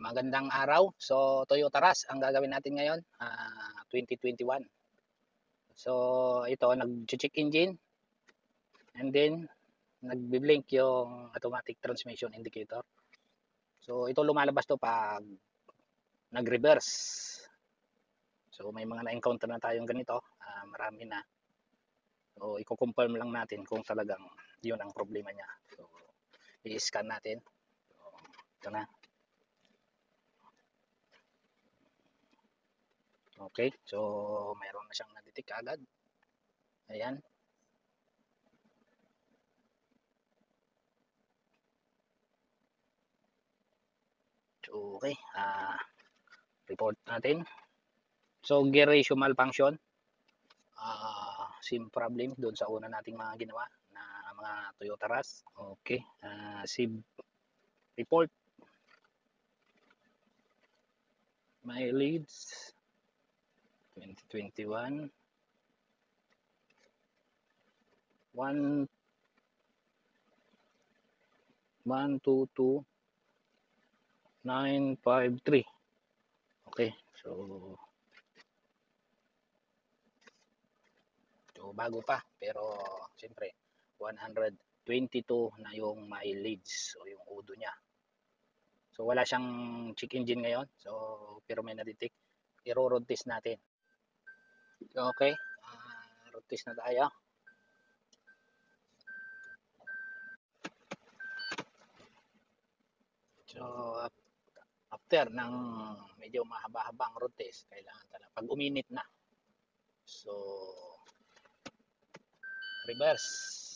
Magandang araw. So, Toyota Rush ang gagawin natin ngayon, 2021. So, ito nag-check engine and then nagbi-blink yung automatic transmission indicator. So, ito lumalabas to pag nag-reverse. So, may mga na-encounter na tayong ganito, marami na. So, i-confirm lang natin kung talagang yun ang problema niya. So, i-scan natin. So, ito na. Okay, so mayroon na siyang na-detect agad. Ayan. So, okay, report natin. So, gear ratio malfunction. Same problem doon sa una nating mga ginawa na mga Toyota Rush. Okay, save report. Mileage 2021 122,953. Okay, so bago pa, pero siyempre 122 na yung mileage o yung odo niya. So wala siyang check engine ngayon. So pero may na-detect. I-road test natin. Okay, road test na tayo. So after ng medyo mahaba-habang road test, kailangan talaga pag uminit na. So reverse.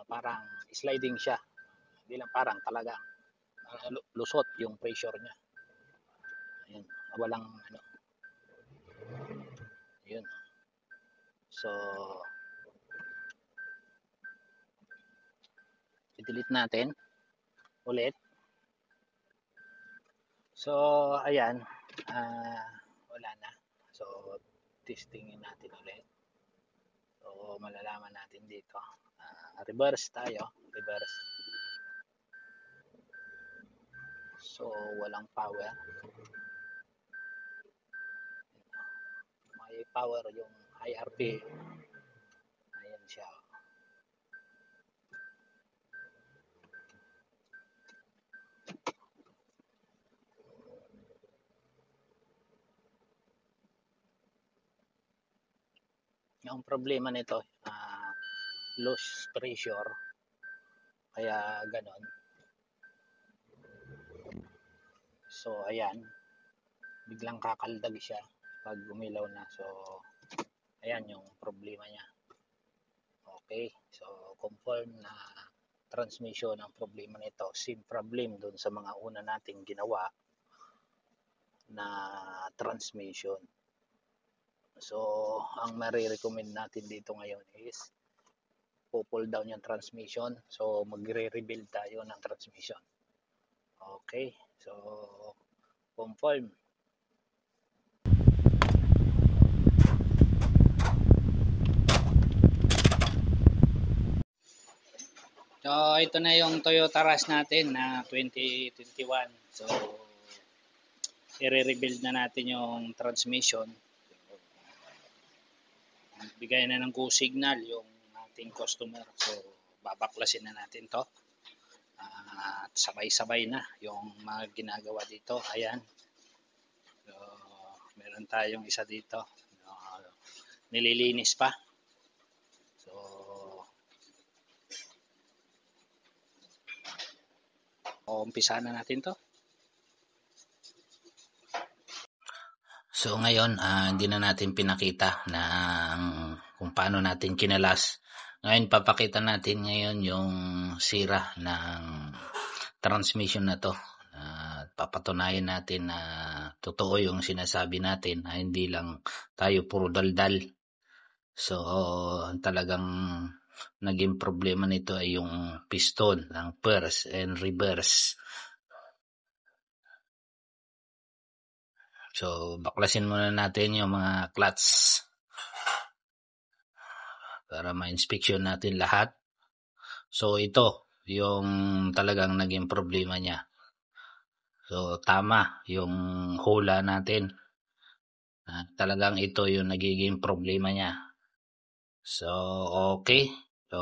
Parang sliding siya. Hindi lang parang talaga lusot yung pressure niya. Ayun, walang ano. Yun. So i-delete natin ulit. So ayan, wala na. So testingin natin ulit. So malalaman natin dito. Reverse tayo, reverse. So walang power. May power yung IRP. Ayan siya. Yung problema nito, loose pressure. Kaya ganon. So ayan, biglang kakaldag siya pag umilaw na. So ayan yung problema niya. Okay, so confirm na transmission ang problema nito. Same problem dun sa mga una nating ginawa na transmission. So ang marirecommend natin dito ngayon is pull down yung transmission. So magre-rebuild tayo ng transmission. Okay, so confirm. So ito na yung Toyota Rush natin na 2021. So i-rebuild na natin yung transmission. Bigay na ng go signal yung ating customer. So babaklasin na natin to. At sabay-sabay na yung mga ginagawa dito. Ayan. So, meron tayong isa dito. Nililinis pa. So, umpisa na natin to. So ngayon, hindi na natin pinakita na kung paano natin kinalas. Ngayon, papakita natin ngayon yung sira ng transmission na to. Papatunayan natin na totoo yung sinasabi natin na hindi lang tayo puro daldal. So talagang naging problema nito ay yung piston ng first and reverse. So baklasin muna natin yung mga clutch para ma-inspection natin lahat. So ito yung talagang naging problema niya. So, tama yung hula natin. Talagang ito yung nagiging problema niya. So, okay. So,